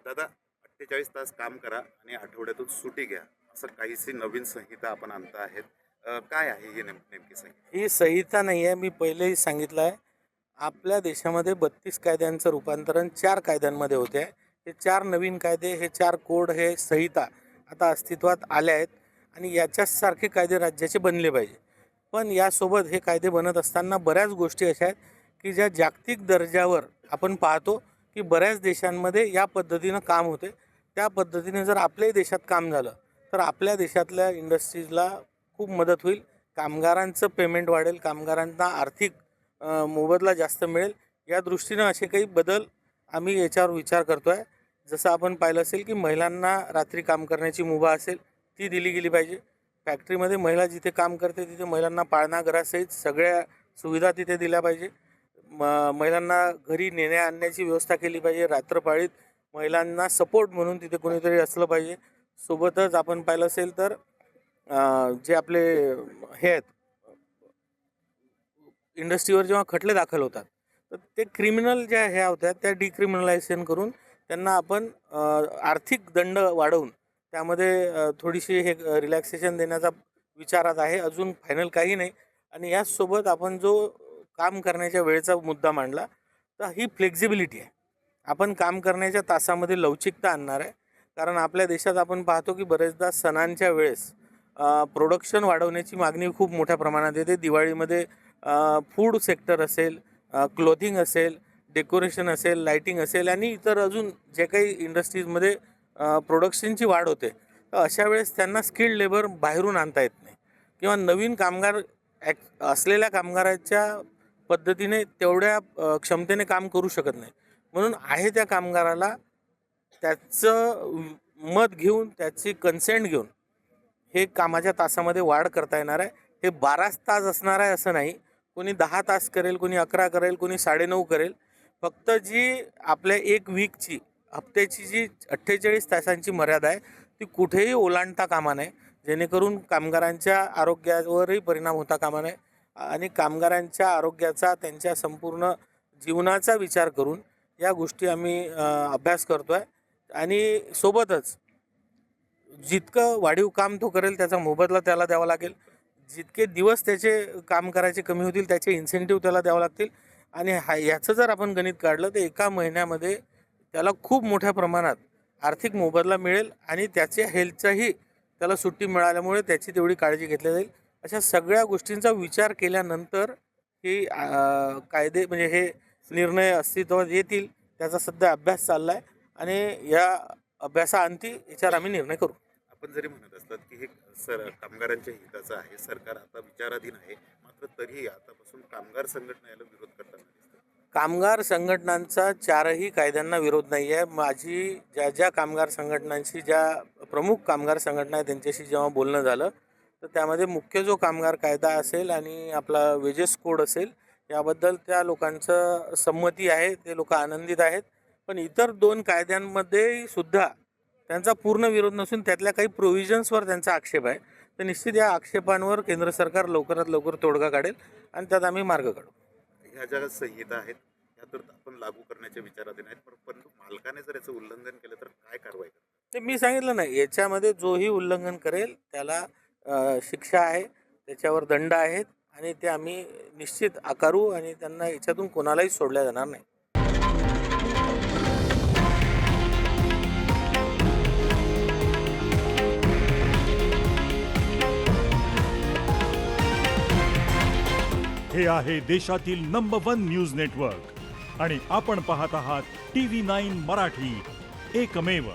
दादा 48 तास काम करा आणि आठवड्यातून सुट्टी घ्या, असं काहीशी नवीन संहिता आपण आणत आहेत. काय आहे ही नेमकी संहिता? ही संहिता नाही आहे. मी पहिलेही सांगितलं आहे. आपल्या देशामध्ये 32 कायद्यांचं रूपांतरण 4 कायद्यांमध्ये होते आहे. हे 4 नवीन कायदे, हे 4 कोड, हे संहिता आता अस्तित्वात आल्या आहेत आणि याच्यासारखे कायदे राज्याचे बनले पाहिजे. पण यासोबत हे कायदे बनत असताना बऱ्याच गोष्टी अशा आहेत की ज्या जागतिक दर्जावर आपण पाहतो की बऱ्याच देशांमध्ये या पद्धतीनं काम होते. त्या पद्धतीने जर आपल्याही देशात काम झालं तर आपल्या देशातल्या इंडस्ट्रीजला खूप मदत होईल. कामगारांचं पेमेंट वाढेल, कामगारांना आर्थिक मोबदला जास्त मिळेल. या दृष्टीनं असे काही बदल आम्ही याच्यावर विचार करतो आहे. जसं आपण पाहिलं असेल की महिलांना रात्री काम करण्याची मुभा असेल ती दिली गेली पाहिजे. फॅक्टरीमध्ये महिला जिथे काम करते तिथे महिलांना पाळणाघरासहित सगळ्या सुविधा तिथे दिल्या पाहिजे. महिलांना घरी नेण्या आणण्याची व्यवस्था केली पाहिजे. रात्रपाळीत महिलांना सपोर्ट म्हणून तिथे कोणीतरी असलं पाहिजे. सोबतच आपण पाहिलं असेल तर जे आपले हे आहेत इंडस्ट्रीवर जेव्हा खटले दाखल होतात तर ते क्रिमिनल ज्या ह्या होत्या त्या डिक्रिमिनलायझेशन करून त्यांना आपण आर्थिक दंड वाढवून त्यामध्ये थोडीशी हे रिलॅक्सेशन देण्याचा विचारात आहे. अजून फायनल काही नाही. आणि याचसोबत आपण जो काम करण्याच्या वेळेचा मुद्दा मांडला तर ही फ्लेक्झिबिलिटी आहे. आपण काम करण्याच्या तासामध्ये लवचिकता आणणार आहे. कारण आपल्या देशात आपण पाहतो की बरेचदा सणांच्या वेळेस प्रोडक्शन वाढवण्याची मागणी खूप मोठ्या प्रमाणात येते. दिवाळीमध्ये फूड सेक्टर असेल, क्लोथिंग असेल, डेकोरेशन असेल, लाईटिंग असेल आणि इतर अजून जे काही इंडस्ट्रीजमध्ये प्रोडक्शनची वाढ होते तर अशा वेळेस त्यांना स्किल्ड लेबर बाहेरून आणता येत नाही किंवा नवीन कामगार असलेल्या कामगाराच्या पद्धतीने तेवढ्या क्षमतेने काम करू शकत नाही. म्हणून आहे त्या कामगाराला त्याचं मत घेऊन त्याची कन्सेंट घेऊन हे कामाच्या तासामध्ये वाढ करता येणार आहे. हे 12 तास असणार आहे असं नाही. कोणी 10 तास करेल, कोणी 11 करेल, कोणी 9.5 करेल. फक्त जी आपल्या एक वीकची हप्त्याची जी 48 तासांची मर्यादा आहे ती कुठेही ओलांडता कामा नये, जेणेकरून कामगारांच्या आरोग्यावरही परिणाम होता कामा नये. आणि कामगारांच्या आरोग्याचा, त्यांच्या संपूर्ण जीवनाचा विचार करून या गोष्टी आम्ही अभ्यास करतो आहे. आणि सोबतच जितकं वाढीव काम तो करेल त्याचा मोबदला त्याला द्यावा लागेल. जितके दिवस त्याचे काम करायचे कमी होतील त्याचे इन्सेंटिव्ह त्याला द्यावं लागतील. आणि याचं जर आपण गणित काढलं तर एका महिन्यामध्ये त्याला खूप मोठ्या प्रमाणात आर्थिक मोबदला मिळेल आणि त्याच्या हेल्थचाही त्याला सुट्टी मिळाल्यामुळे त्याची तेवढी काळजी घेतली जाईल. अशा सगळ्या गोष्टींचा विचार केल्यानंतर ही कायदे म्हणजे हे निर्णय अस्तित्वात येतील. त्याचा सध्या अभ्यास चालला आहे आणि या अभ्यासाअंती याच्यावर आम्ही निर्णय करू. आपण जरी म्हणत असतात की हे कामगारांच्या हिताचं आहे, सरकार आता विचाराधीन आहे, मात्र तरीही आतापासून कामगार संघटना याला विरोध करताना दिसतात. कामगार संघटनांचा 4ही कायद्यांना विरोध नाही आहे. माझी ज्या कामगार संघटनांशी, ज्या प्रमुख कामगार संघटना आहे त्यांच्याशी जेव्हा बोलणं झालं तर त्यामध्ये मुख्य जो कामगार कायदा असेल आणि आपला वेजेस कोड असेल याबद्दल त्या लोकांचं संमती आहे. ते लोक आनंदित आहेत. पण इतर 2 कायद्यांमध्ये सुद्धा त्यांचा पूर्ण विरोध नसून त्यातल्या काही प्रोव्हिजन्सवर त्यांचा आक्षेप आहे. तर निश्चित या आक्षेपांवर केंद्र सरकार लवकरात लवकर तोडगा काढेल आणि त्यात आम्ही मार्ग काढू. ह्या ज्या संहिता आहेत ह्या तर आपण लागू करण्याच्या विचाराधीन आहेत, परंतु मालकाने जर याचं उल्लंघन केलं तर काय कारवाई करतात? ते मी सांगितलं नाही. याच्यामध्ये जोही उल्लंघन करेल त्याला शिक्षा आहे, त्याच्यावर दंड आहेत आणि ते आम्ही निश्चित आकारू आणि त्यांना याच्यातून कोणालाही सोडल्या जाणार नाही. हे आहे देशातील नंबर 1 न्यूज नेटवर्क आणि आपण पाहत आहात TV9 मराठी, एकमेव.